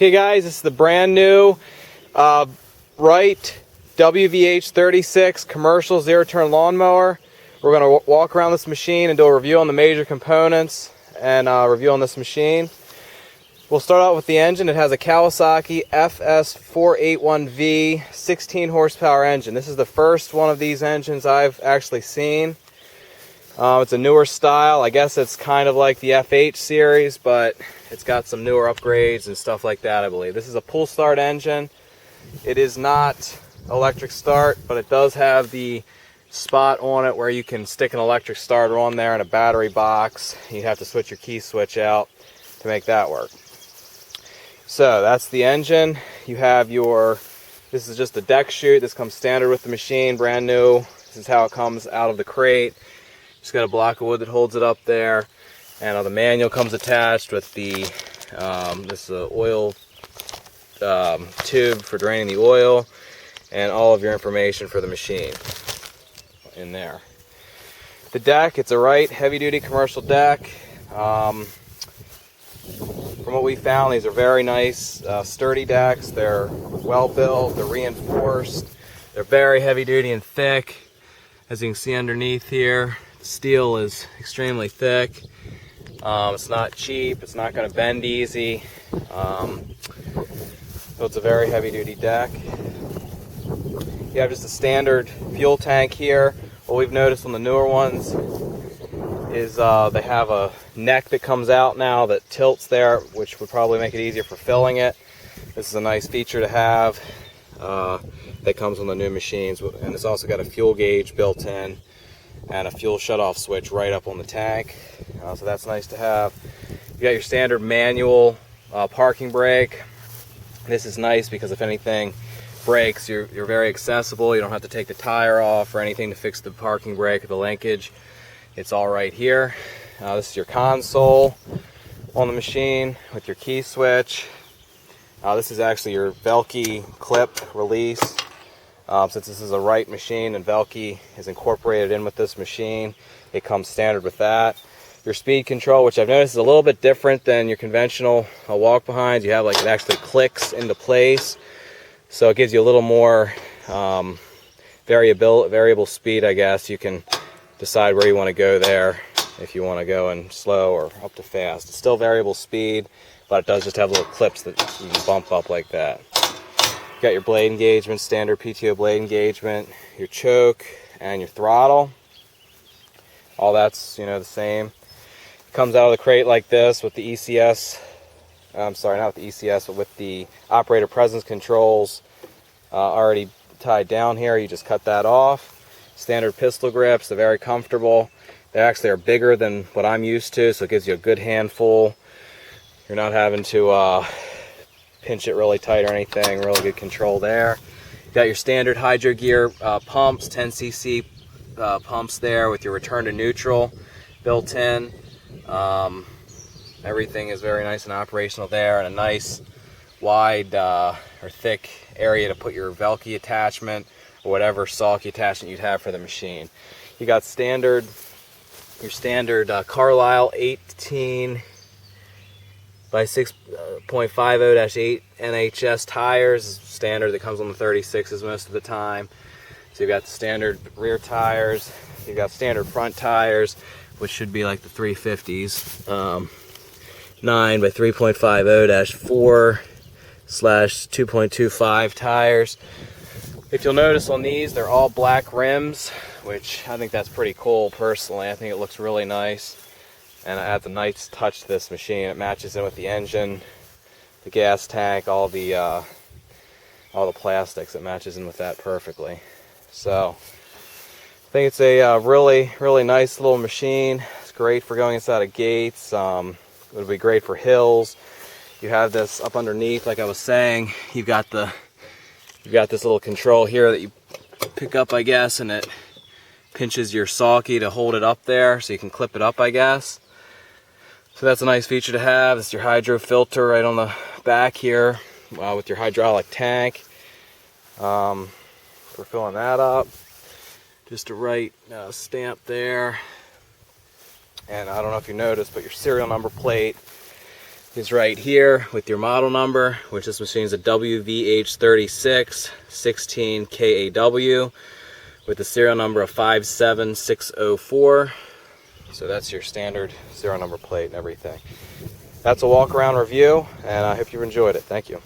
Okay guys, this is the brand new Wright WVH36 commercial zero-turn lawnmower. We're going to walk around this machine and do a review on the major components and review on this machine. We'll start out with the engine. It has a Kawasaki FS481V 16 horsepower engine. This is the first one of these engines I've actually seen. It's a newer style. I guess it's kind of like the FH series, but it's got some newer upgrades and stuff like that, I believe. This is a pull start engine. It is not electric start, but it does have the spot on it where you can stick an electric starter on there and a battery box. You have to switch your key switch out to make that work. So that's the engine. You have your, this is just a deck chute. This comes standard with the machine, brand new. This is how it comes out of the crate. Just got a block of wood that holds it up there, and the manual comes attached with the this is an oil tube for draining the oil, and all of your information for the machine in there. The deck, it's a Wright heavy-duty commercial deck. From what we found, these are very nice, sturdy decks. They're well built, they're reinforced, they're very heavy-duty and thick. As you can see underneath here, the steel is extremely thick. It's not cheap, it's not going to bend easy. So it's a very heavy-duty deck. You have just a standard fuel tank here. What we've noticed on the newer ones is they have a neck that comes out now that tilts there, which would probably make it easier for filling it. This is a nice feature to have that comes on the new machines, and it's also got a fuel gauge built in and a fuel shutoff switch right up on the tank, so that's nice to have. You got your standard manual parking brake. This is nice because if anything breaks, you're very accessible. You don't have to take the tire off or anything to fix the parking brake or the linkage. It's all right here. This is your console on the machine with your key switch. This is actually your Velke clip release. Since this is a Wright machine and Velke is incorporated in with this machine, it comes standard with that. Your speed control, which I've noticed is a little bit different than your conventional Walkbehinds. You have like it actually clicks into place, so it gives you a little more variable speed, I guess. You can decide where you want to go there, if you want to go in slow or up to fast. It's still variable speed, but it does just have little clips that you can bump up like that. You got your blade engagement, standard PTO blade engagement, your choke, and your throttle. All that's, the same. It comes out of the crate like this with the ECS. I'm sorry, not with the ECS, but with the operator presence controls already tied down here. You just cut that off. Standard pistol grips, they're very comfortable. They actually are bigger than what I'm used to, so it gives you a good handful. You're not having to pinch it really tight or anything. Really good control there. You got your standard hydro gear pumps, 10cc pumps there with your return to neutral built in. Everything is very nice and operational there, and a nice wide or thick area to put your Velke attachment or whatever sulky attachment you'd have for the machine. You got your standard Carlisle 18 by 6.50-8 NHS tires, standard that comes on the 36s most of the time. So you've got the standard rear tires, you've got standard front tires, which should be like the 350s, 9 by 3.50-4/2.25 tires. If you'll notice on these, they're all black rims, which I think that's pretty cool personally. I think it looks really nice, and it adds a nice touch to this machine. It matches in with the engine, the gas tank, all the plastics. It matches in with that perfectly. So I think it's a really nice little machine. It's great for going inside of gates. It would be great for hills. You have this up underneath, like I was saying. You've got this little control here that you pick up, I guess, and it pinches your saw key to hold it up there, so you can clip it up, I guess. So that's a nice feature to have. It's your hydro filter right on the back here with your hydraulic tank for filling that up. Just a Wright stamp there. And I don't know if you noticed, but your serial number plate is right here with your model number, which this machine is a WVH36 16KAW with the serial number of 57604. So that's your standard serial number plate and everything. That's a walk around review, and I hope you enjoyed it. Thank you.